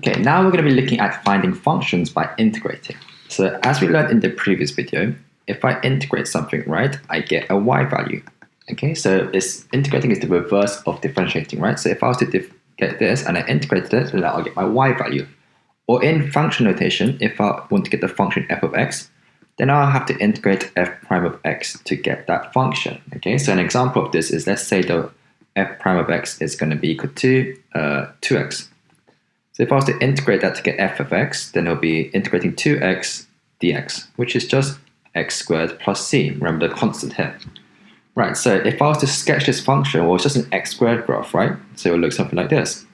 Okay, now we're going to be looking at finding functions by integrating. So as we learned in the previous video, if I integrate something, right, I get a y value. Okay, so integrating is the reverse of differentiating, right? So if I was to get this and I integrated it, then I'll get my y value. Or in function notation, if I want to get the function f of x, then I'll have to integrate f prime of x to get that function. Okay, so an example of this is, let's say the f prime of x is going to be equal to 2x. So if I was to integrate that to get f of x, then it'll be integrating 2x dx, which is just x squared plus c. Remember the constant here. Right, so if I was to sketch this function, well, it's just an x squared graph, right? So it will look something like this.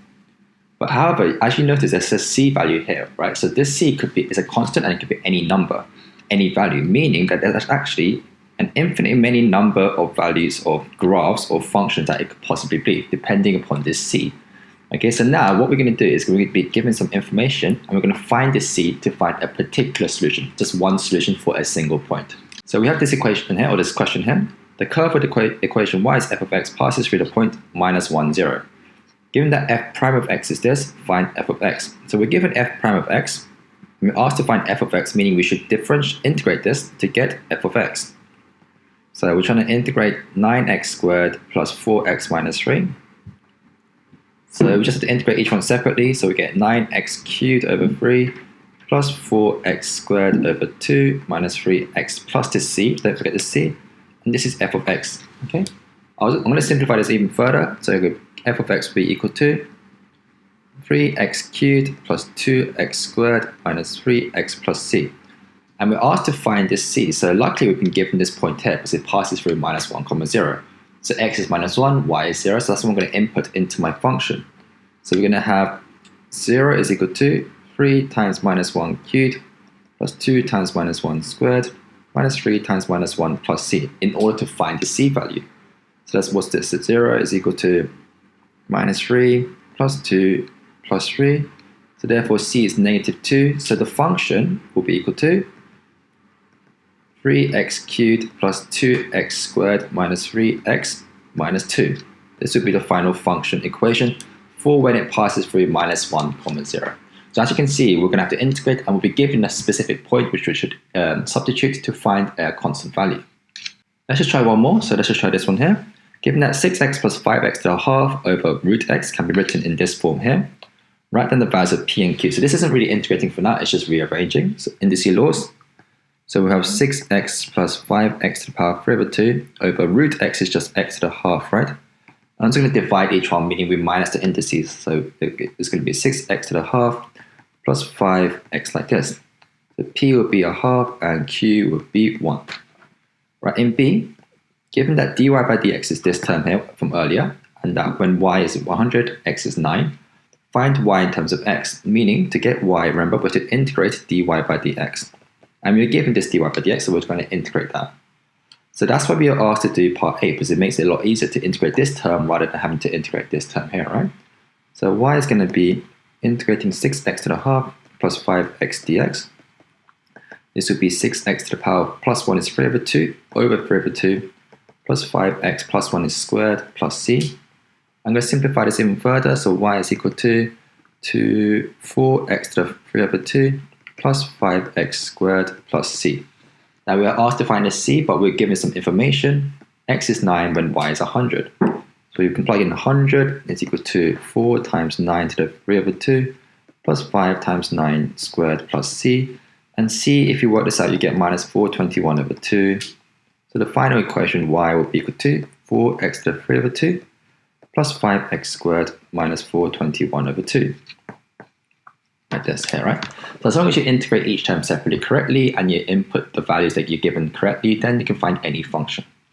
But however, as you notice, there's a c value here, right? So this c is a constant and it could be any number, any value, meaning that there's actually an infinite many number of values of graphs or functions that it could possibly be, depending upon this c. Okay, so now what we're going to do is we're going to be given some information and we're going to find this c to find a particular solution, just one solution for a single point. So we have this equation here, or this question here. The curve of the equation y is f of x passes through the point minus 1, 0. Given that f prime of x is this, find f of x. So we're given f prime of x. We're asked to find f of x, meaning we should integrate this to get f of x. So we're trying to integrate 9x squared plus 4x minus 3. So we just have to integrate each one separately. So we get 9x cubed over 3 plus 4x squared over 2 minus 3x plus this c. Don't forget this c. And this is f of x. Okay. I'm going to simplify this even further. So f of x will be equal to 3x cubed plus 2x squared minus 3x plus c. And we're asked to find this c. So luckily we've been given this point here because it passes through minus 1, 0. So x is minus 1, y is 0. So that's what I'm going to input into my function. So we're going to have 0 is equal to 3 times minus 1 cubed plus 2 times minus 1 squared minus 3 times minus 1 plus c in order to find the c value. So that's what's this? So 0 is equal to minus 3 plus 2 plus 3. So therefore c is negative 2. So the function will be equal to 3x cubed plus 2x squared minus 3x minus 2. This would be the final function equation for when it passes through minus 1, 0. So as you can see, we're going to have to integrate and we'll be given a specific point which we should substitute to find a constant value. Let's just try one more. So let's just try this one here. Given that 6x plus 5x to the half over root x can be written in this form here, write down the values of p and q. So this isn't really integrating for now, it's just rearranging. So indices laws. So we have 6x plus 5x to the power 3 over 2 over root x is just x to the half, right? I'm just going to divide each one, meaning we minus the indices. So it's going to be 6x to the half plus 5x like this. So p will be a half and q will be 1. Right, in b, given that dy by dx is this term here from earlier, and that when y is 100, x is 9, find y in terms of x, meaning to get y, remember, we're to integrate dy by dx. And we're given this dy by dx, so we're going to integrate that. So that's why we are asked to do part A, because it makes it a lot easier to integrate this term rather than having to integrate this term here, right? So y is going to be integrating 6x to the half plus 5x dx. This would be 6x to the power plus 1 is 3 over 2 over 3 over 2 plus 5x plus 1 is squared plus c. I'm going to simplify this even further. So y is equal to 4x to the 3 over 2 plus 5x squared plus c. Now we are asked to find a c, but we're given some information. X is 9 when y is 100. So you can plug in 100 is equal to 4 times 9 to the 3 over 2 plus 5 times 9 squared plus c. And c, if you work this out, you get minus 421 over 2. So the final equation y will be equal to 4x to the 3 over 2 plus 5x squared minus 421 over 2. Like this here, right? So as long as you integrate each term separately correctly and you input the values that you're given correctly, then you can find any function.